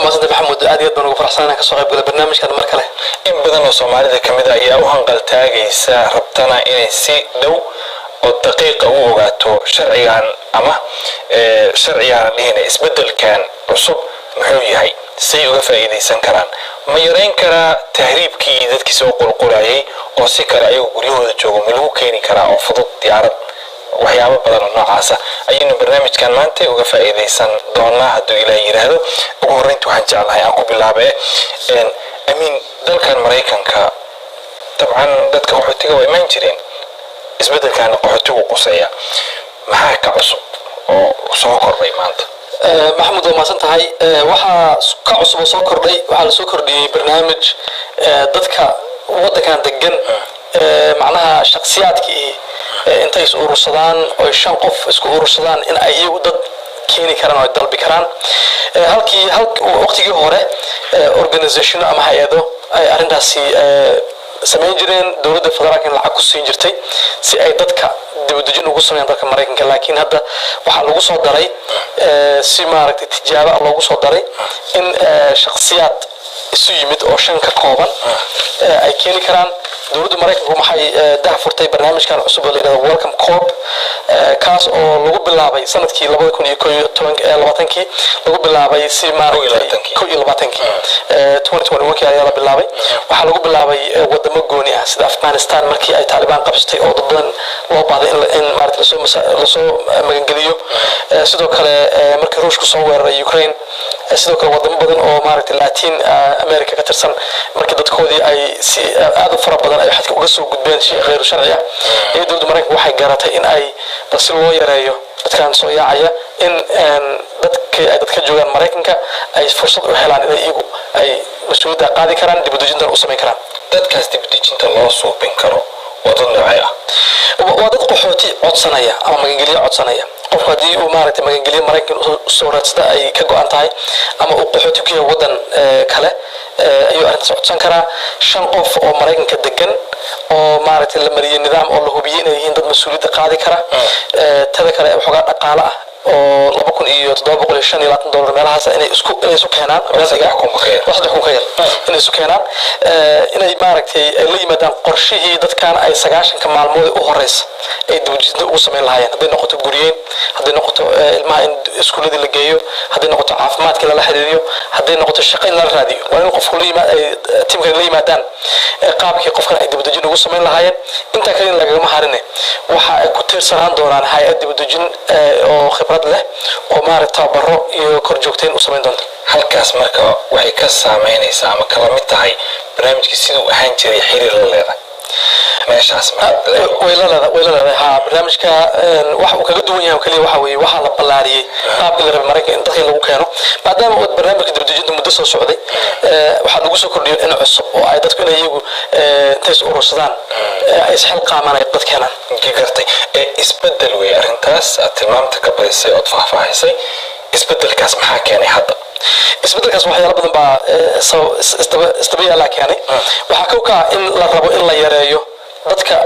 maasanta maxamuud aad iyo aad baan ugu faraxsanahay ka soo qayb galay barnaamijkan mar kale. in badan oo Soomaalida kamid ah ayaa u hanqal taagaysa rabtana inay si dhow oo daqiiqa u ogaato sharcigan ama sharcigan dhihina isbedelkan cusub muxuu yahay say uga faa'iideysan karaan ma yareyn karaa tahriibkii dadkii soo qulqulayay oo si kale ayagu guryahooda joogo ma lagu keeni karaa oo fudud diyaarad waxyaabo badan oo noocaas ah ayaynu barnaamijkan maanta uga faa'iideysan doonaa hadduu Ilaahay yiraahdo ugu horreyntii waxaan jeclahay aan ku bilaabay amiin dalkan Mareykanka dabcan dadka qaxootiga way iman jireen isbedelkan qaxootigu quseeya maxaa ka cusub oo soo kordhay maanta maxamuud waa maasan tahay waxaa ka cusub oo soo kordhay waxaa la soo kordhiyey barnaamij dadka waddankan degan macnaha shakhsiyaadkii intay is urursadaan oo 5 qof isku urursadaan in ay iyagu dad keeni karaan oo dalbi karaan halkii waqtigii hore organization ama hay'ado ay arintaasi sameyn jireen dawladda federaalka lacag ku siin jirtay si ay dadka dibadejin ugu sameeyaan dalka Mareykanka laakiin hadda waxa lagu soo daray si maaragtay tijaabo loogu soo daray in shakhsiyaad isu yimid oo 5 ka kooban ay keeni karaan dawladda Mareykanka waxay daahfurtay barnaamijkan cusub oo la yiraahdo Welcome Corp kaas oo lagu bilaabay sanadkii 2021 lagu bilaabay si maaragtay 2021 ayaa la bilaabay waxa lagu bilaabay wadamo gooni ah sida Afghanistan markii ay Taliban qabsatay oo dad badan loo baahday in maaragtay la soo magangeliyo sidoo kale markii Ruushku soo weeraray Ukraine sidoo kale wadamo badan oo maaragtay Latin America ka tirsan markii dadkoodii ay si aad u fara badan ay xadka uga soo gudbeen si غير sharci ah ee dawladda Mareykanka waxay garatay in ay bas loo yareeyo dadkan soo yaacaya in dadka joogan Mareykanka ay fursad u helaan in iyagu ay mas'uuliyadda qaadi karaan dibadejinta u sameyn karaan dadkaas dibadejinta loo suubin karo waddan noocay ah waa dad qaxooti codsanaya ama magangeliyo codsanaya qofka hadii uu maaragtay magangeliyo Mareykan soo raadsada ay ka go'an tahay ama uu qaxooti ku yahay waddan kale ayuu arintaas codsan karaa 5 qof oo Mareykanka degan oo maaragtay la mariyay nidaam oo la hubiyay inay yihiin dad mas'uuliyadda qaadi kara tada kale waxa dhaqaale ah oo $725 meelahaas inay isku keenaan meelaha ku ka yar inay isku keenaan inay maaragtay la yimaadaan qorshihii dadkan ay 90 maalmood u horeysa ay dawladda ugu sameyn lahaayeen haday noqoto guriyeen haday noqoto ilmaha in iskuuladii la geeyo haday noqoto caafimaadka la xiriiriyo haday noqoto shaqo in la raadiyo waa in qofku la yimaado tiimka la yimaadaan qaabkii qofkan ay dawladda ugu sameyn lahaayeen inta kale in laga maharine waxa ay ku tiirsanaan doonaan hay'ad dawladda oo khibrad leh oo maaragtay baro iyo kor joogteen u sameyn doonto halkaas marka waxay ka saameynaysaa ama kala mid tahay barnaamijkii sidoo ahaan jiray xiriir la leedahay meeshaas ويلا ها برنامج كا واحد وكذا دنيا وكلي واحد وواحد لبلاري قابل للمريكا إن دخل لو كانوا بعدين برنامج دبدجين مدرسة السعودية واحد لقوسه كل يوم إنه عصب وعيدات كنا يجوا تيس أورسدان إسحاق قامنا يقبض كنا جرتي إسبدل ويرنتاس التمام تقبل سي أطفح فاحسي إسبدل كاس محاكي يعني حدا isbedelkaas waxyaalo badan baa istabiya la keenay waxa ka ka in la rabo in la yareeyo dadka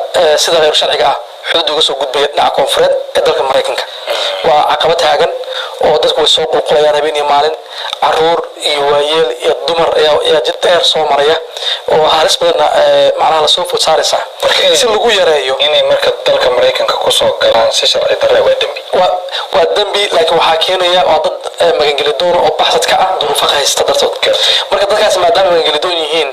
sida غير sharciga ah xuduud uga soo gudbaya dhinaca koonfureed ee dalka Mareykanka waa caqabad taagan oo dadku way soo qulqulayaan habeen iyo maalin caruur iyo waayeel iyo dumar ayaa jid dheer soo maraya oo halis badan macnaha la soo food saaraysa si lagu yareeyo inay marka dalka Mareykanka ku soo galaan si sharci darro waa dambi laakiin waxa keenaya waa dad magangeli doon oo baxsadka ah duruufo haysta dartood marka dadkaas maadaama magangeli doon yihiin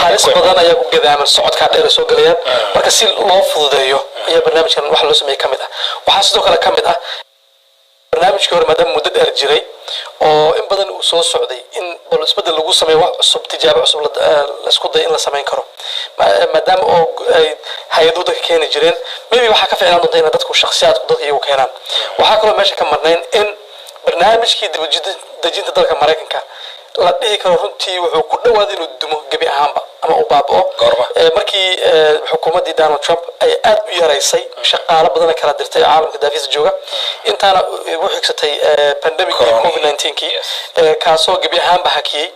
halis badan ayaa ku gadaaman socodka dheer soo galayaan marka si loo fududeeyo ayaa barnaamijkan wax loo sameeyay kamid ah waxa sidoo kale kamid ah barnaamijkii hore maadaama muddo dheer jiray oo in badan uu soo socday in bal isbedel lagu sameeyo wax cusub tijaabo cusub la isku day in la sameyn karo maadaama oo hay'aduhu dadka keeni jireen maybe waxa ka fiican doonta in dadku shakhsiyaadku dadka iyagu keenaan waxa kaloo meesha ka marnayn in barnaamijkii dibadejinta dalka Mareykanka la dhihi karo runtii wuxuu ku dhawaaday inuu dumo gabi ahaanba ama uu baabao markii xukuumadii Donald Trump ay aad u yareysay shaqaale badan kala dirtay caalamka daafis jooga intaana ugu xigsatay pandemic COVID-19 kaasoo gabi ahaanba hakiyay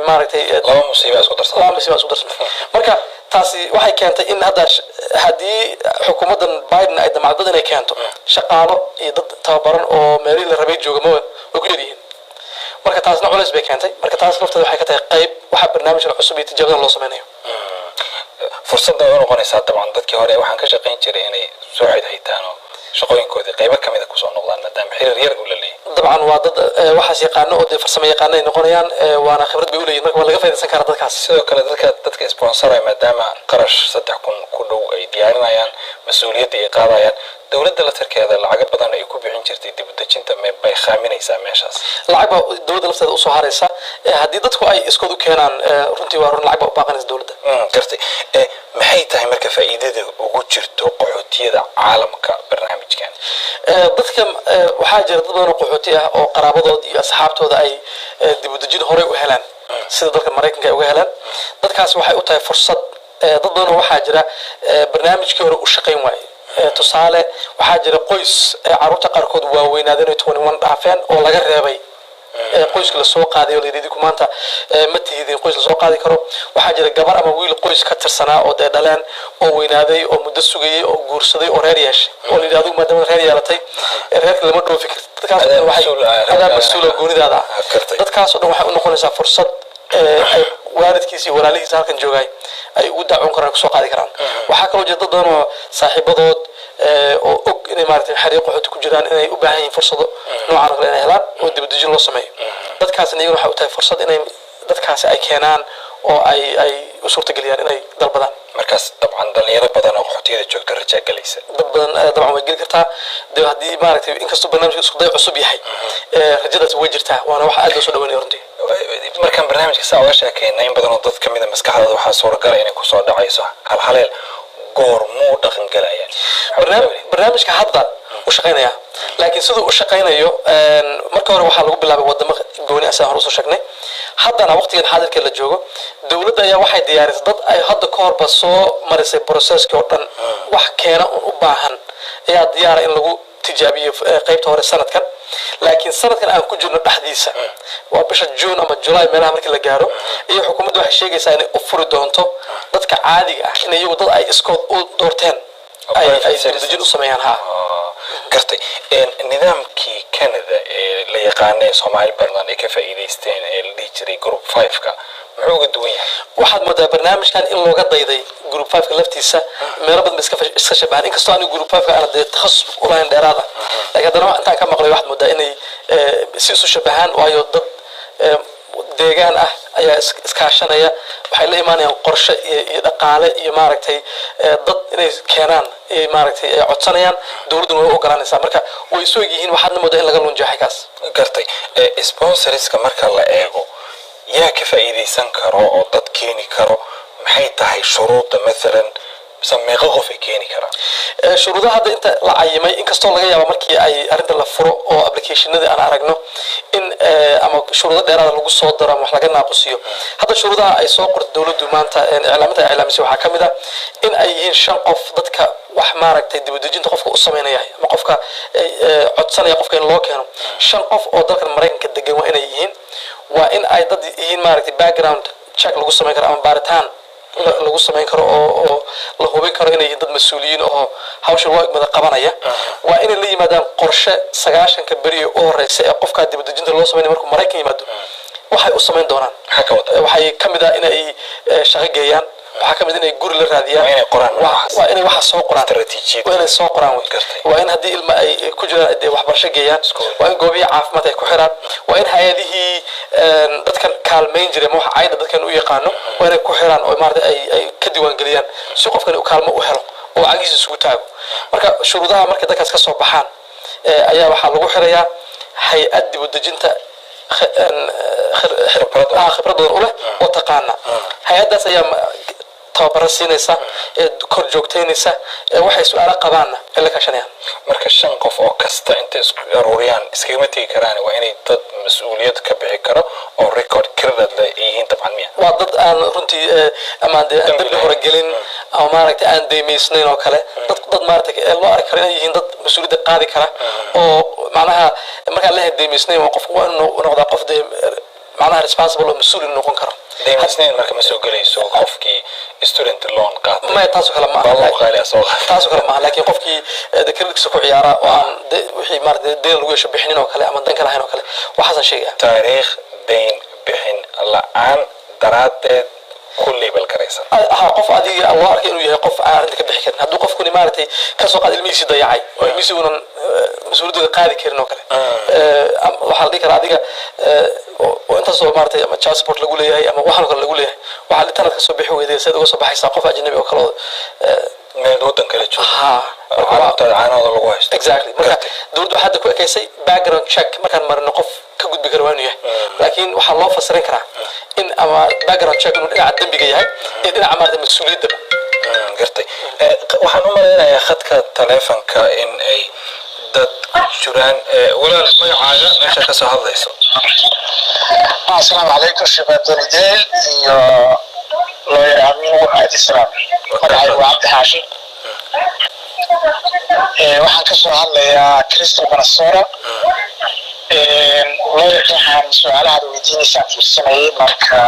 maaragtay laba musiibo isku darsan marka taasi waxay keentay in hadii xukuumadan Biden ay damacdo inay keento shaqaalo iyo dad tababaran oo meelihii la rabay jooga ma ugu yariin marka taasna culays bay keentay marka taas lafteeda waxay ka tahay qayb waxa barnaamijkan cusub iyo tijaabadan loo sameynayo fursadda u noqonaysaa dabcan dadkii hore waxaan ka shaqayn jiray inay soo xidhaytaan oo shaqooyinkoodii qaybo kamid a kusoo noqdaan maadaama xiriir yar u la leeyahay dabcan waa dad waxaas yaqaano oo dee farsamo yaqaano ay noqonayaan waana khibrad bay u leeyihin marka waa laga faa'iidaysan karaa dadkaas sidoo kale dadka sponsoraya maadaama qarash 3,000 ku dhow ay diyaarinayaan mas-uuliyadda ay qaadayaan dowladda laftarkeeda lacago badan ay ku bixin jirtay dib u dejinta bay khaaminaysaa meeshaas lacag baa dowladda lafteeda usoo haraysa haddii dadku ay iskood u keenaan runtii waa run lacag baa u baaqanaysa dowladda gartay maxay tahay marka faa'iidada ugu jirto qaxootiyada caalamka barnaamijkan dadka waxaa jira dad badan oo qaxooti ah oo qaraabadood iyo asxaabtooda ay dib u dejin horey u helaan sida dalka maraykanka ay uga helaan dadkaas waxay u tahay fursad dad badan oo waxaa jira barnaamijkii hore u shaqayn waaye tusaale waxaa jira qoys caruurta qaarkood waaweynaadeen oo 21 dhaafeen oo laga reebay qoyska la soo qaaday oo la yidhi maanta ma tihidin qoys la soo qaadi karo waxaa jira gabar ama wiil qoys ka tirsanaa oo dee dhaleen oo weynaaday oo muddo sugayay oo guursaday oo reer yeeshay oo la yidhi adigu maadaama reer yeelatay reerka lama dhoofi kartid dadkaas waxay mas-uula goonidaada dadkaas oo dhan waxay u noqonaysaa fursad ay waalidkiisa iyo walaalihiisa halkan joogay ay ugu dacwoon karaan kusoo qaadi karaan waxaa kaloo jira dad badan oo saaxiibadood oo og inay maaragtay xariiq qaxooti ku jiraan inay u baahan yihiin fursado noocan oo kale inay helaan oo dib u dejin loo sameeyo dadkaasna iyaguna waxay u tahay fursad inay dadkaasi ay keenaan oo ay u suurtageliyaan inay dalbadaan markaas dabcan dhalinyaro badan oo qaxootiyada joogta rajaa galaysa dad badan dabcan way geli kartaa dee haddii maaragtay inkastoo barnaamijka isku day cusub yahay rajadaas way jirtaa waana wax aad loo soo dhaweynaya runtii markaan barnaamijka saa uga sheekayna in badan oo dad kamid a maskaxdooda waxaa suuragala inay kusoo dhacayso halhaleel goormuu dhaqan galayaan barnaamijka hadda u shaqaynaya laakiin siduu u shaqaynayo marka hore waxaa lagu bilaabay wadamo gooni asaan hore usoo sheegnay haddana waqtigan xaadirka la joogo dowladda ayaa waxay diyaarisay dad ay hadda ka horba soo marisay processkii oo dhan wax keena un u baahan ayaa diyaara in lagu tijaabiyo qaybta hore sanadkan laakiin sanadkan aan ku jirno dhexdiisa waa bisha June ama July meelaha markii la gaaro iyo xukuumaddu waxay sheegaysaa inay u furi doonto dadka caadiga ah in iyagu dad ay iskood u doorteen ay dejin u sameeyaan ha gartay nidaamkii Canada ee la yaqaanay Soomaali badan ay ka faa'iideysteen ee la dhihi jiray group 5ka muxuu uga duwan yahay waxaad moodaa barnaamijkan in looga dayday group 5ka laftiisa meelo badan iska shabahan inkastoo aan group 5ka aan takhasus u lahayn dheeraada laakiin haddana intaan ka maqlay waxaad moodaa inay si isu shabahaan waayo dad deegaan ah ayaa iskaashanaya waxay la imaanayaan qorshe iyo dhaqaale iyo maaragtay dad inay keenaan ay maaragtay ay codsanayaan dowladuna way u ogolaanaysaa marka way soo yihiin waxaadna moodaa in laga lunjaaxay kaas gartay sponsorska marka la eego yaa ka faa'iideysan karo oo dad keeni karo maxay tahay shuruudda maalan meeqa qof ay keeni karaan shuruudaha hadda inta la cayimay inkastoo laga yaabo markii ay arrinta la furo oo applicationadii aan aragno in ama shuruudo dheeraada lagu soo daro ama wax laga naaqusiyo hadda shuruudaha ay soo qortay dowladdu maanta iclaaminta ay iclaamisay waxaa ka mid ah in ay yihiin 5 qof dadka wax maaragtay dib u dejinta qofka u sameynaya ama qofka codsanaya qofka in loo keeno 5 qof oo dalkan Mareykanka degan waa inay yihiin waa in ay dad yihiin maaragtay background check lagu sameyn karo ama baaritaan lagu sameyn karo oo la hubin karo inay yihiin dad mas'uuliyiin oo hawsha loo igmada qabanaya waa inay la yimaadaan qorshe 9 beri oo horeysa ee qofka dib u dejinta loo sameeyo markuu Mareykan yimaado waxay u sameyn doonaan waxay kamid ah inay shaqo geeyaan waxaa kamid inay guri la raadiyaan waa inay waxa soo qoraan waa inay soo qoraan waa in haddii ilma ay ku jiraan ay waxbarasho geeyaan waa in goobihi caafimaad ay ku xiraan waa in hay'adihii dadkan kaalmeyn jiray ma waxa ayda dadkan u yaqaano waa inay ku xiraan oo maaragtay ay ka diiwaan geliyaan si qofkan uu kaalmo u helo oo cagiisa isugu taago marka shuruudaha markay dadkaas ka soo baxaan ayaa waxaa lagu xirayaa hay'ad dib u dejinta khibradooda u leh oo taqaana hay'adaas ayaa tababaro siinaysa kor joogteynaysa waxay su'aalo qabaanna la kaashanayaan marka 5 qof oo kasta inta isku aruuriyaan iskama tagi karaan waa inay dad mas'uuliyad ka bixi karo oo record credit la yihiin dabcan miya waa dad aan runtii ama dambi hore gelin ama maaragtay aan deemeysnayn oo kale dad maaragtay loo arki karo inay yihiin dad mas'uuliyad qaadi kara oo macnaha marka la deemeysnayn waa qof waa inuu noqdaa qof معناها responsible ومسؤول إنه يكون كرم دائما سنين مركب مسؤول جليس وقفكي student loan قاطع ما يتاسو كلام والله قالي أسوق تاسو كلام لكن قفكي ذكرك سكو عيارة وأن وحي مارد دين لو يشوف بحنين وكله أما دين كله هنا وكله وحسن شيء تاريخ دين بحن الله عن درات كل بالكريسة ها قف عادي الله أركي إنه يقف عندك بحكي هذا قف كوني مارتي كسوق الميسي ضيعي والميسي ون مسؤوليته قاعد كيرنا وكله وحال ديك عادي وأنت صوب مارتي أما تشاسبورت لقول لي أما وحنا كله لقول لي وحال تنا كسوب بحوي إذا سيد وصوب حيسا قف أجنبي وكله من الودن كله شو ها أنا هذا لقواش exactly مركا دورد حد كوي كيسي background check مركا مرنا قف كجود بكروانية لكن وحلا فسرين كرا إن أما background check إنه قاعد دم بيجي إن عملت المسؤولية ده قرتي وحنا مرينا يا خدك تلفون كإن أي dad jiraan walaal magacaaga meesha ka soo hadlayso السلام عليكم شباب الدين يا لوير أمين وعد السلام مرحبا وعبد حاشي waxaan ka soo hadlayaa Crystal Manasora looyar waxaan su'aalaha weydiinaysaa fursanayay marka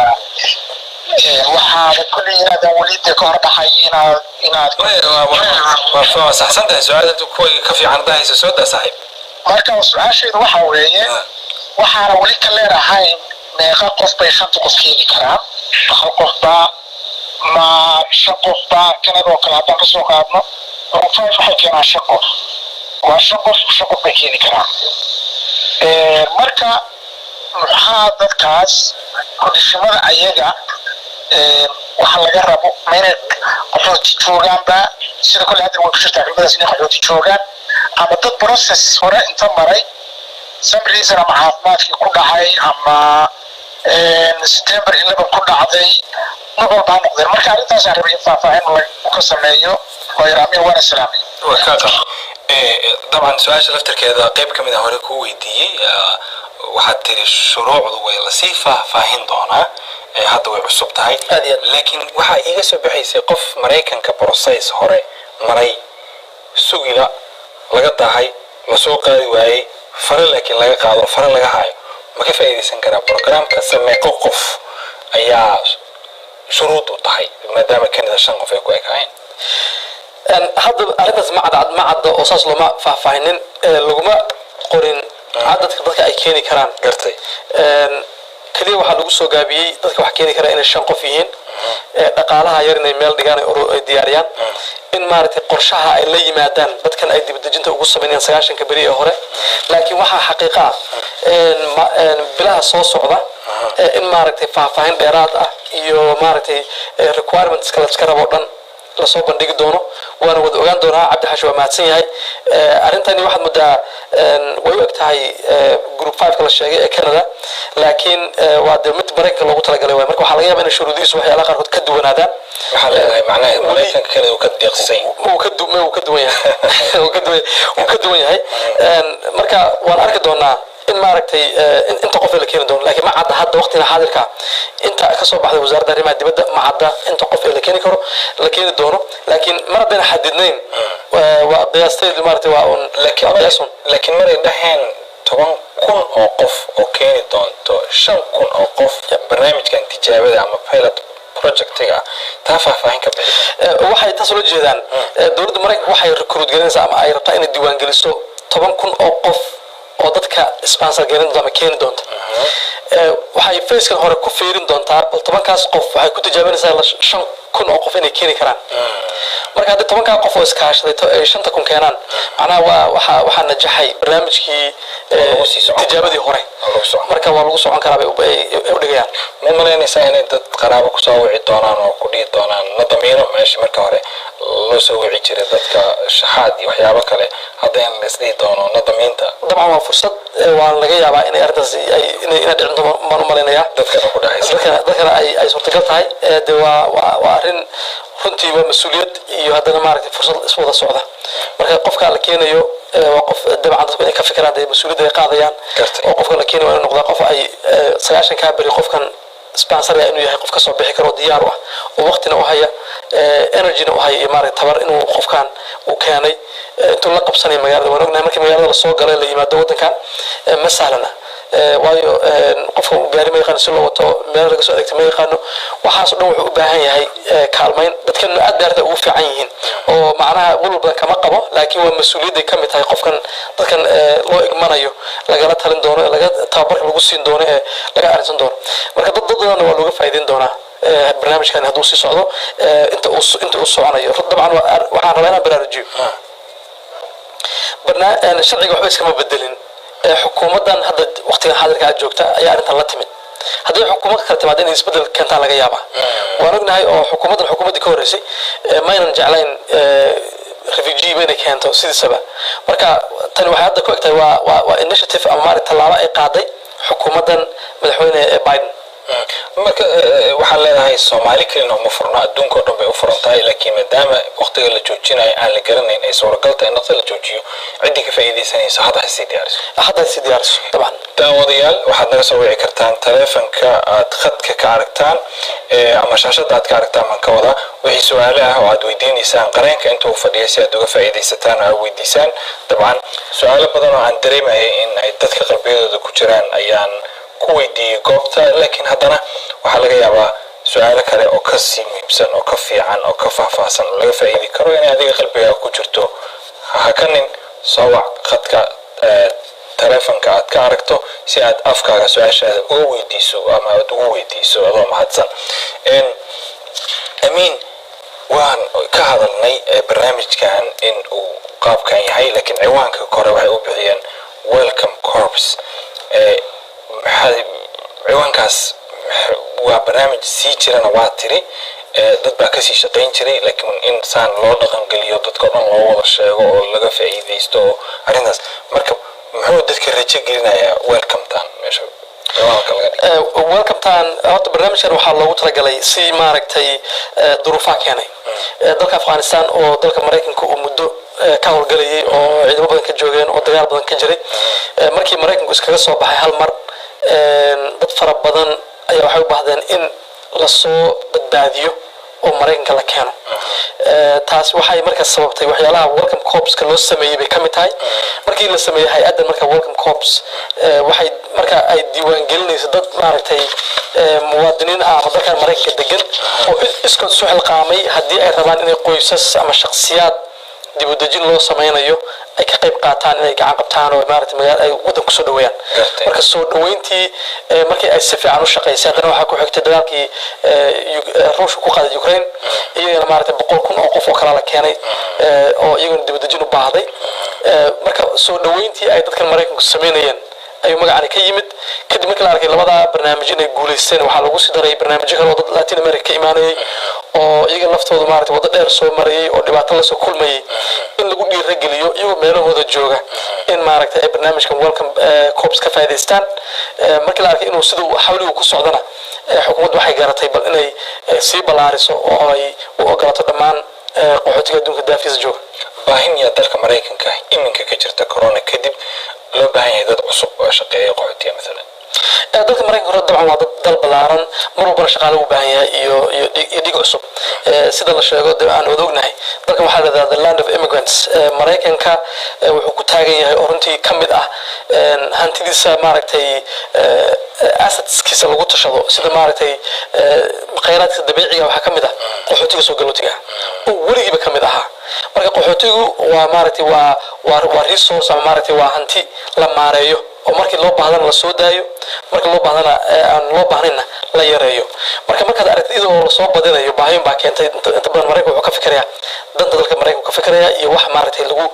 waxaa kulli inaad waliidka ka hor baxay inaad waa saxsantahay su'aalaha kuwa ka fiican dahaysa soo daa saaxiib marka su'aashaydu waxa weeye waxaana wali ka leedahay meeqa qof bay shanta qof keeni karaan hal qof baa ma shan qof baa kanada oo kale haddaan kasoo qaadno rufaan waxay keenaan shan qof waa shan qof bay keeni karaan marka maxaa dadkaas kondishimada ayaga waxa laga rabo ma inay qaxooti joogaanba sida kole hadda way ku jirtaa gabadhaas inay qaxooti joogaan ama dad process hore inta maray some reason ama caafimaadkii ku dhacay ama September 11 ku dhacday nabal baa noqdeen marka arrintaas aan rabay faahfaahin ka sameeyo ويرامي وانا سلامي وكاكا طبعا سؤال شلفتر كذا قيب كم إذا هوري كويدي وحتى الشروع ولا صفة فاهين دونا هذا وعصب تاعي لكن وح إيجا سبحي سقف مريكان كبروسيس هوري مري سويلا لقطة هاي مسوق وعي فرل لكن لقى قادر فرل لقى هاي ما كيف أيدي سنكرا برنامج كسمة قف أيها شروط تاعي ما دام كان إذا شنقف يكون كاين هذا أردت ما عد أساس لما فاهمين لقمة قرين عدد كذا أي كيني كران قرتي كلي واحد لقصو جابي ذلك واحد كيني كران إن الشنقو فيهن دقالها يرني ميل دجان دياريان إن مارت قرشها اللي مادان بدكن أيدي بدجنته وقصة بيني سجاشن كبرية هورة لكن واحد حقيقة إن بلا صوص صعبة إن مارت فاهمين بيرات يو مارت requirements كلا تكرر بردن lasoo bandhigi doono waana wada ogaan doonaa cabdi xashi waa mahadsan yahay arintani waxaad muddaa way u eg tahay group 5 ka la sheegay ee Canada laakiin waa de mid Mareykanka loogu talagalay waay marka waxaa laga yaabaa in shuruudihiisu waxyaalaha qaarkood ka duwanaadaan waxaa leedahay macnaheedu Mareykanka kale uu ka deeqsay uu ka duwan yahay marka waan arki doonaa in maaragtay inta qof la keeni doono laakiin ma cadda hadda waqtiga xaadirka inta ka soo baxday wasaaradda arrimaha dibadda ma cadda inta qof la keeni karo la keeni doono laakiin mar haddana xadidnayn waa qiyaastaydu maaragtay waa un laakiin mar ay dhaxeen 10,000 oo qof oo keeni doonto 5,000 oo qof barnaamijkan tijaabada ama pilot projectiga taa faahfaahin ka bixi waxay taas loo jeedaan dowladda Mareykanka waxay recruit galinaysaa ama ay rabtaa inay diiwaan geliso 10,000 oo qof oo dadka sponsor garin doona keeni doonto waxay face kan hore ku fiirin doontaa 10kaas qof waxay ku tijaabinaysaa 5,000 oo qof inay keeni karaan marka hadda 10ka qof oo iskaashaday 5,000 keenaan macnaha waxa najaxay barnaamijkii tijaabadii hore marka waa lagu socon karaa bay u dhigayaan ma maleynaysaa inay dad qaraabo ku soo wici doonaan oo ku dhigi doonaan nadamiino meesha marka hore loo soo wici jiray dadka shaxaad iyo waxyaabo kale hadda in la isdhihi doono nadamiinta dabcan waa fursad waa laga yaabaa inay arrintaas inay dhicin doonto maan u malaynayaa dadkana ku dhahaysa dadkana ay suurtagal tahay de waa arrin runtii waa mas-uuliyad iyo haddana maaragtay fursad iswada socda marka qofka la keenayo waa qof dabcan dadku inay ka fikiraan dee mas-uuliyadda ay qaadayaan oo qofka la keenayo inuu noqdaa qof ay 9 beri qofkan sponsor inuu yahay qof ka soo bixi karo diyaar ah oo waqtina u haya energy-na u haya maaragtay tabar inuu qofkan uu keenay intuu la qabsanay magaalada waan ognahay markii magaalada la soo galay la yimaado wadankan ma sahlana waayo qofka gaari ma yaqaano si loo wato meel laga soo adeegto ma yaqaano waxaas oo dhan wuxuu u baahan yahay kaalmayn dadkan aad beerta ugu fiican yihiin oo macnaha walal badan kama qabo laakiin waa mas-uuliyadday ka mid tahay qofkan dadkan loo igmanayo lagala talin doono laga tababarka lagu siin doono ee laga arrinsan doono marka dad badan waa looga faa'iideyn doonaa barnaamijkan hadduu sii socdo inta uu soconayo dabcan waxaan rabaa inaan baraarujiyo sharciga waxba iskama bedelin xukuumaddan hadda waqtigan xaadirka aad joogta ayaa arrintan la timid haddii xukuumad kala timaado inay isbedel keentaa laga yaabaa waan ognahay oo xukuumaddii ka horreysay maynan jeclayn refugee inay keento sidiisaba marka tani waxay hadda ku egtahay waa initiative ama maarag tallaabo ay qaaday xukuumaddan madaxweyne Biden marka waxaa leedahay Soomaali kaliya uma furna adduunka oo dhan bay u furan tahay laakiin maadaama waqtiga la joojinayo aan la garanayn ay suuragal tahay in la joojiyo cidii ka faa'iideysanaysa hadda si diyaariso طبعا daawadayaal waxaad naga soo wici kartaan taleefanka aad khadka ka aragtaan ama shaashada aad ka aragtaan man ka wada wixii su'aalo ah oo aad weydiinaysaan qareenka intuu fadhiyo si aad uga faa'iideysataan oo weydiisaan dabcan su'aalo badan oo aan dareemayo in ay dadka qalbiyadooda ku jiraan ayaan ku weydiiyay goobta laakiin haddana waxaa laga yaabaa su'aalo kale oo ka sii muhiimsan oo ka fiican oo ka faahfaahsan oo laga faa'iidi karo in adiga qalbiga ku jirto hakanin soo wac khadka taleefanka aad ka aragto si aad afkaaga su'aashaada uga weydiiso ama aad ugu weydiiso adoo mahadsan amiin waan ka hadalnay barnaamijkan in uu qaabkan yahay laakiin ciwaanka kore waxay u bixiyeen welcome corps ciwaankaas waa barnaamij sii jirana waa tiri dad baa kasii shaqayn jiray laakiin in saan loo dhaqangeliyo dadka dhan loo wada sheego oo laga faa'iideysto arrintaas marka muxuu dadka rajo gelinayaa welcometan meesha welcometan horta barnaamijkan waxaa loogu talagalay si maaragtay duruufaha keenay dalka Afghanistan oo dalka Mareykanka uu muddo ka howlgalayay oo ciidamo badan ka joogeen oo dagaal badan ka jiray markii Mareykanku iskaga soo baxay hal mar dad fara badan ayaa waxay u baahdeen in la soo badbaadiyo oo Mareykanka la keeno taas waxay markaa sababtay waxyaalaha welcome corps ka loo sameeyay bay kamid tahay markii la sameeyay hay'adda marka welcome corps waxay marka ay diiwaan gelinayso dad maaragtay muwaadiniin ah oo dalka Mareykanka degan oo iskood soo xilqaamay haddii ay rabaan inay qoysas ama shakhsiyaad dib u dejin loo sameynayo ay ka qayb qaataan inay gacan qabtaan oo maaragtay magaal ay wadan ku soo dhaweeyaan marka soo dhaweyntii markii ay si fiican u shaqeysay haddana waxaa ku xigtay dagaalkii Ruushka ku qaaday Ukraine iyagana maaragtay 100,000 oo qof oo kala la keenay oo iyaguna dib u dejin u baahday marka soo dhaweyntii ay dadkan Mareykanku sameynayeen ayuu magacani ka yimid kadib markii la arkay labada barnaamij inay guuleysteen waxaa lagu sii daray barnaamijyo kale oo dad Latin America ka imaanayay oo iyaga laftooda maaragtay wada dheer soo marayay oo dhibaato la soo kulmayay in lagu dhiirigeliyo iyagoo meelahooda jooga in maaragtay ay barnaamijkan welcome corps ka faa'iideystaan markii la arkay inuu siduu xawligu ku socdana xukuumaddu waxay garatay bal inay sii balaariso oo ay u ogolaato dhammaan qaxootiga adduunka daafiisa jooga baahin ya dalka Mareykanka iminka ka jirta corona kadib loo baahan yahay dad cusub oo shaqeeya qaxootiga midalan dalka Mareykanka dabcan waa dal balaaran mar walba shaqaale u baahan yahay iyo dhig cusub sida la sheego aan ognahay dalka waxaa la yiraahdaa the land of immigrants Mareykanka wuxuu ku taagan yahay oo runtii kamid ah hantidiisa maaragtay assetskiisa lagu tashado sida maaragtay kheyraadka dabiiciga waxaa kamid ah qaxootiga soo galootiga oo weligiiba kamid ahaa marka qaxootigu waa maaragtay waa resource ama maaragtay waa hanti la maareeyo oo markii loo baahdana la soo daayo markii loo baahdana aan loo baahnayna la yareeyo markaad aragtid idoo la soo badinayo baahin baa keentay inta badan Mareykanku wuxuu ka fikirayaa danta dalka Mareykanku ka fikirayaa iyo wax maaragtay lagu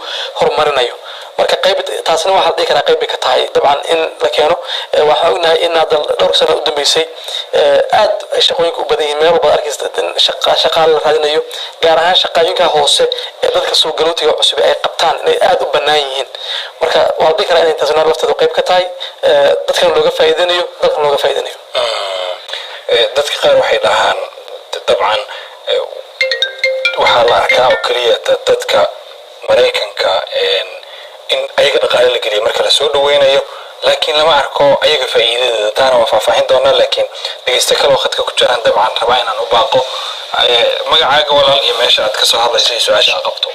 horumarinayo marka qayb taasina waxa la dhihi karaa qayb ka tahay dabcan in la keeno waxa ognahay in hadda dhowr sano u dambeysay aad ay shaqooyinka u badan yihiin meel walba arkaysta shaqaale la raadinayo gaar ahaan shaqooyinka hoose ee dadka soo galootiga cusub ay qabtaan inay aad u bannaan yihiin marka waa la dhihi karaa in taasina lafteedu qayb ka tahay dadkan looga faa'iideynayo dalkan looga faa'iideynayo dadka qaar waxay dhahaan dabcan waxaa la arkaa oo kaliya dadka Mareykanka in ayaga dhaqaale la geliyo marka la soo dhaweynayo laakiin lama arko ayaga faa'iidada taana waa faahfaahin doonaa laakiin dhageysta kale oo khadka ku jiraan dabcan rabaa inaan u baaqo magacaaga walaal iyo meesha aad ka soo hadlaysay su'aasha qabto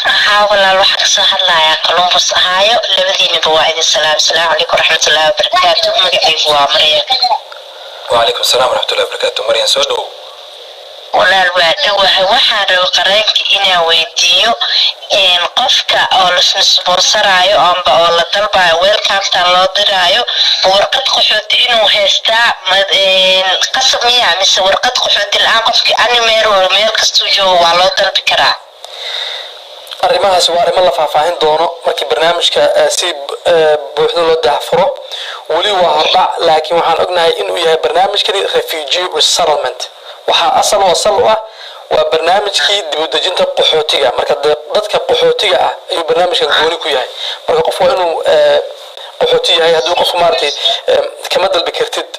ها والله الواحد صح الله يا كولومبوس هايو لبديني بواعد السلام عليكم ورحمة الله وبركاته مقعي مريم. وعليكم السلام ورحمة الله وبركاته. مريم سودو walaal waa dhawahay waxaan raba qareenka inaan weydiiyo qofka oo lasnisborsaraayo amba oo la dalbayo weelkaantan loo diraayo warqad qaxooti inuu haystaa qasab miya mise warqad qaxooti la-aan qofkii animeer meel kastuu joogo waa loo dalbi karaa arrimahaas waa arrimo la faahfaahin doono markii barnaamijka si buuxda loo daahfuro weli waa hordhac laakiin waxaan ognahay inuu yahay barnaamijkani refugee resettlement waxaa asal oo sal u ah waa barnaamijkii dib u dejinta qaxootiga marka dadka qaxootiga ah ayuu barnaamijkan gooni ku yahay marka qof waa inuu qaxooti yahay hadduu qofku maaragtay kama dalbi kartid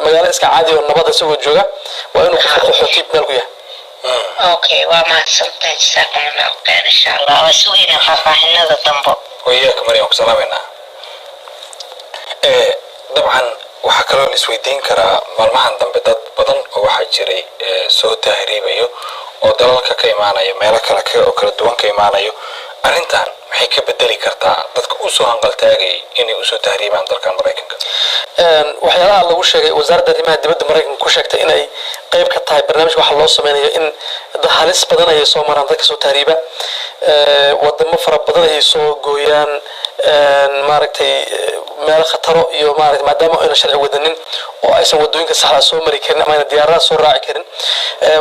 magaalo iska caadi oo nabada isagoo jooga waa inuu qofku qaxooti meel ku yahay okay waa mahadsantahay jazakumullah khayr insha allah waa sugayna faahfaahinada dambo وياك مريم سلامنا. طبعا waxaa kaloo la isweydiin karaa maalmahan dambe dad badan oo waxaa jiray soo tahriibayo oo dalalka ka imaanayo meelo kale oo kala duwan ka imaanayo arrintan maxay ka bedeli kartaa dadka u soo hanqaltaagay inay u soo tahriibaan dalkan Mareykanka waxyaalaha lagu sheegay wasaaradda arrimaha dibadda Mareykanka ku sheegtay inay qayb ka tahay barnaamijka waxa loo sameeyo in halis badan ay soo maraan dadka soo tahriiba wadamo fara badan ay soo gooyaan maaragtay meel khataro iyo maaragtay maadaama ayna sharci wadanin oo aysan wadooyinka saxda soo mari karin ama diyaaradaha soo raaci karin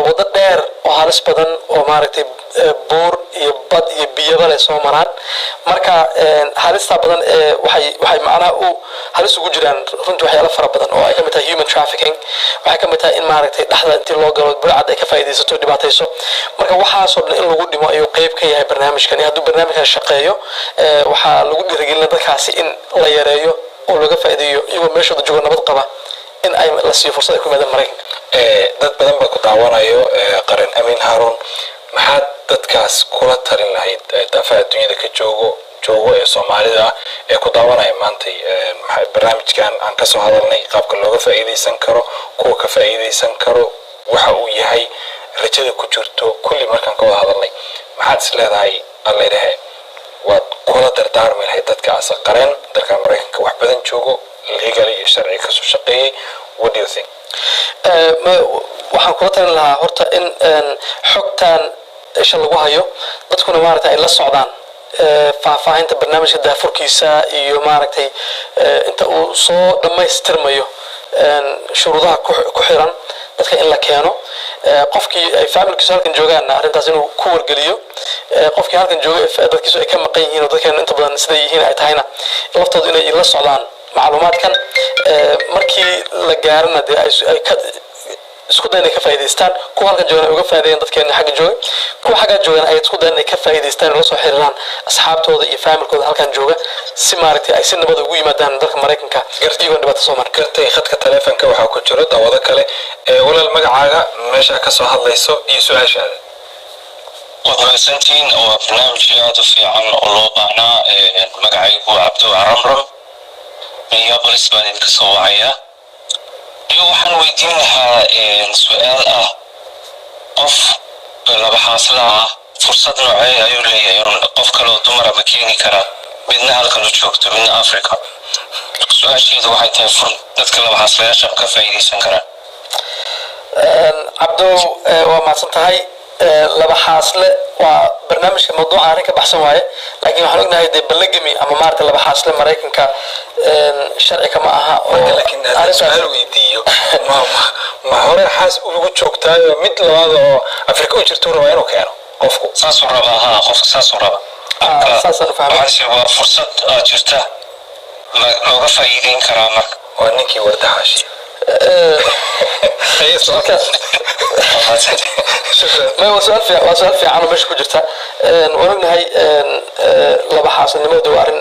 wada dheer oo halis badan oo maaragtay buur iyo bad iyo biyaba leh soo maraan marka halista badan waxay macnaha u halis ugu jiraan runtii waxyaalo fara badan oo ay ka mid tahay human trafficking waxay ka mid tahay in maaragtay dhaxda intii loo galo burcad ay ka faa'iideysato dhibaatayso marka waxaasoo dhan in lagu dhimo ayuu qayb ka yahay barnaamijkani hadduu barnaamijkan shaqeeyo waxaa lagu dhiirigelina dadkaasi in la yareeyo oo laga faa'iideeyo iyagoo meeshooda jooga nabad qaba in ay la siiyo fursad ay ku yimaadaan Mareykanka dad badan baa ku daawanayo qaran Amiin Haruun maxaad dadkaas kula talin lahayd daafaha dunyada ka joogo ee Soomaalida ee ku daawanaya maantay barnaamijkan aan ka soo hadalnay qaabka looga faa'iideysan karo kuwa ka faa'iideysan karo waxa uu yahay rajada ku jirto kulli markaan ka wada hadalnay maxaad is leedahay alla ilaahay waad kula dardaarmi lahayd dadkaas qaran dalka Mareykanka wax badan joogo legally iyo sharci ka soo shaqeeyay what do you think waxaan kula talin lahaa horta in xogtan isha lagu hayo dadkuna maaragtay ay la socdaan faahfaahinta barnaamijka daafurkiisa iyo maaragtay inta uu soo dhammaystirmayo shuruudaha ku xiran dadka in la keeno qofkii ay familkiisu halkan joogaanna arrintaas inuu ku wargeliyo qofkii halkan jooga dadkiisu ay ka maqan yihiin oo dadkeenu inta badan sida yihiin ay tahayna laftoodu inay la socdaan macluumaadkan markii la gaarana dee ay isku dayan ay ka faa'iideystaan kuwa halkan joogan ay uga faa'iideeyaan dadkeena xagga jooga kuwa xagga joogan ay isku dayan ay ka faa'iideystaan la soo xiriiraan asxaabtooda iyo familkooda halkan jooga si maaragtay ay si nabad ugu yimaadaan dalka Mareykanka iyagoo dhibaato soo marin kartay khadka taleefanka waxaa ku jiro daawado kale walaal magacaaga meesha ka soo hadlayso iyo su'aashaada وضعسنتين أو برنامج رياضة في عن الله معنا مقعي هو عبدو عرمرم من يابلس بان الكسوعية يوحن ويدينها سؤال قف لبحاصلها فرصة نوعية أيولية قف كلو دمر مكيني كرا بدنا هالك نشوكتو من أفريقيا سؤال شيء ذو حيث فرن نتكلم بحاصلها شبكة فايدي سنكرا عبدو وما سنتهي laba xaasle waa barnaamijka mawduuca arrin ka baxsan waaye laakiin waxaan ognahay dee balagami ama maaragtay laba xaasle Mareykanka sharci kama aha laakiin haddii su'aal weydiiyo ma hore xaas ugu joogtaayo mid labaad oo Afrika u jirto rabaa inuu keeno qofku saasuu rabaa haa qofku saasuu rabaa saasaan fahmay waxaase waa fursad jirta looga faa'iideyn karaa marka waa ninkii wardaxaashi ما هو سؤال في عنه مش كجرتا ورغنا هاي لaba xaasanimadu arin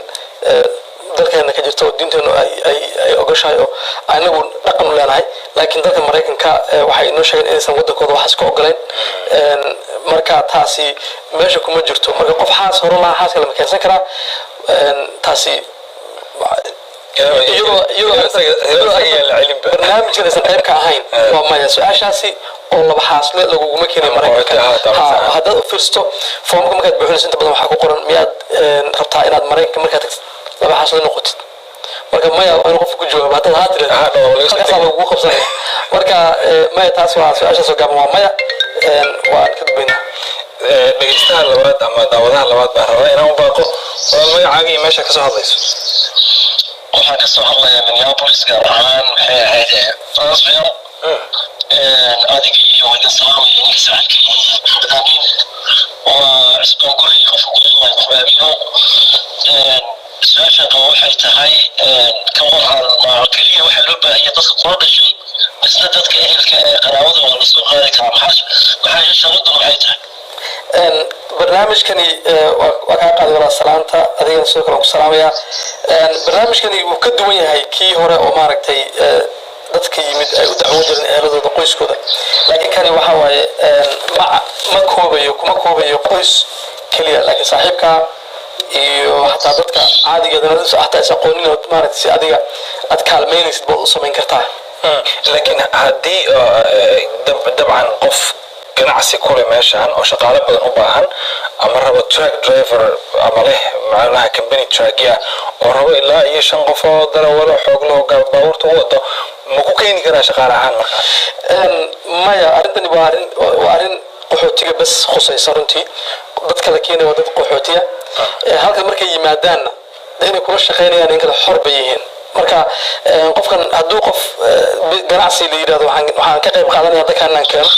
dalkeena ka jirto diinteenu ay ogashahay oo anagu dhaqan u leenahay laakiin dadka Mareykanka waxay inoo sheegeen inaysan wadankooda wax iska ogoleen marka taasi meesha kuma jirto marka qof xaas hore la xaas kala ma keensan karaa taasi barnaamijkan aysan qayb ka ahayn waa maya su-aashaasi oo laba xaasle laguguma keenay maraykanka haddaad u fiirsato foomka markaad buuxinayso inta badan waxaa ku qoran miyaad rabtaa inaad maraykanka markaad tagtid laba xaasle noqotid marka maya waa in qofka ku jawaabo haddaad haa tirad halkaasaa lagugu qabsanaya marka maya taas waa su-aashaas oo gaaban waa maya waan ka dubaynaa dhegeystaha labaad ama daawadaha labaad baan rabaa inaan u baaqo walaal magacaaga iyo meesha kasoo hadlayso waxaan kasoo hadlayaa minneapolis gaar ahaan waxay ahayd transfer adiga iyo wada salaamaya ninka saaxiibka badaanin waa cisbaan gurey qofka gurey waxbaabiyo su-aasha qaba waxay tahay ka waran ma keliya waxaa loo baahanya dadka kula dhashay isna dadka ehelka ee qaraabada waa lasoo qaadi karaa maxaa sharaduna waxay tahay barnaamijkani waa kaa qaaday walaa salaanta adigana sidoo kale ku salaamayaa barnaamijkani wuu ka duwan yahay kii hore oo maaragtay dadka yimid ay u dacwo jireen eheladooda qoyskooda laakiin kani waxa waaye kuma koobayo qoys keliya laakiin saaxiibka iyo xataa dadka caadigeedana xataa is aqoonin oo maaragtay si adiga aad kaalmeynaysid baad u samayn kartaa laakiin haddii dabcan qof ganacsi kule meeshaan oo shaqaale badan u baahan ama rabo truck driver ama leh macnaha company truckya oo rabo ilaa iyo 5 qof oo darawalo xoog loo baabuurta wado ma ku keeni karaa shaqaale ahaan markaa maya arrintani waa arrin qaxootiga bas khusaysa runtii dadka la keenay waa dad qaxootiya halka markay yimaadaanna inay kula shaqeynayaan in kala xor bay yihiin marka qofkan hadduu qof ganacsi la yidhaahdo waxaan ka qayb qaadanaya dadkaanaan keeno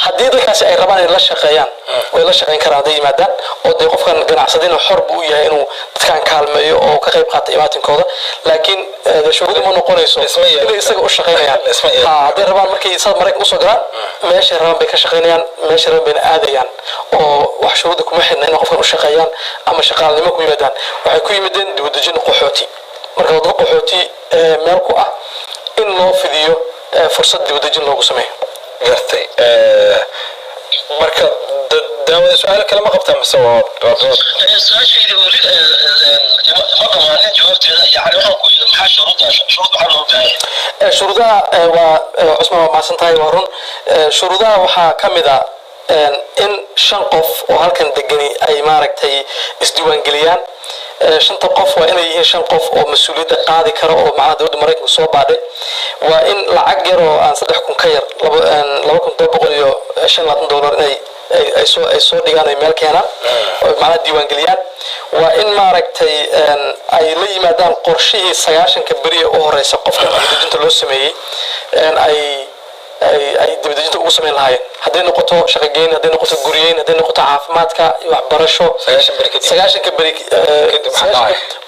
haddii dadkaasi ay rabaan inay la shaqeeyaan way la shaqeyn karaan hadday yimaadaan oo dee qofkan ganacsadina xor buu u yahay inuu dadkaan kaalmeeyo oo ka qayb qaata imaatinkooda laakiin shuruudi ma noqonayso inay isaga u shaqeynayaan hadday rabaan markay sad maraykan usoo galaan meeshay rabaan bay ka shaqeynayaan meeshay rabaan bayna aadayaan oo wax shuruudi kuma xidhna inay qofkan u shaqeeyaan ama shaqaalnimo ku yimaadaan waxay ku yimideen dibadejin qaxooti marka dad qaxooti meel ku ah in loo fidiyo fursad dibadejin loogu sameeyo gartay marka daawada su-aalo kale ma qabtaa mise waa su-aashayda weli ma dhamaanin jawaabteeda yani waxaan ku yidhi maxaa shuruud maxaa loo baahanya shuruudaha waa cusman waa mahadsan tahay waa run shuruudaha waxaa ka mid a in 5 qof oo halkan degani ay maaragtay isdiiwaangeliyaan 5 qof waa inay yihiin 5 qof oo mas-uuliyadda qaadi kara oo macnaha dowladda maraykanka soo baadhay waa in lacag yar oo aan 3,000 ka yar $2,750 inay ay soo dhigaan ay meel keenaan oo macnaha diiwaangeliyaan waa in maaragtay ay la yimaadaan qorshihii 9 beri u horeysa qofka dibadejinta loo sameeyey ay dibadejinta ugu samayn lahaayeen hadday noqoto shaqageyn hadday noqoto guriyeyn hadday noqoto caafimaadka iyo waxbarasho 9 beri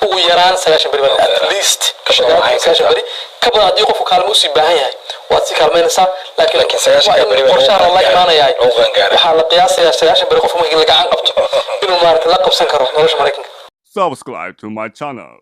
ugu yaraan 9 beri at least 9 beri ka badan haddii qofku kaalmo usii baahan yahay waad si kaalmeynaysaa laakiin qorshaha la imaanayaa waxaa la qiyaasayaa 9 beri qofku markii la gacan qabto inuu maaragtay la qabsan karo nolosha maraykanka Subscribe to my channel.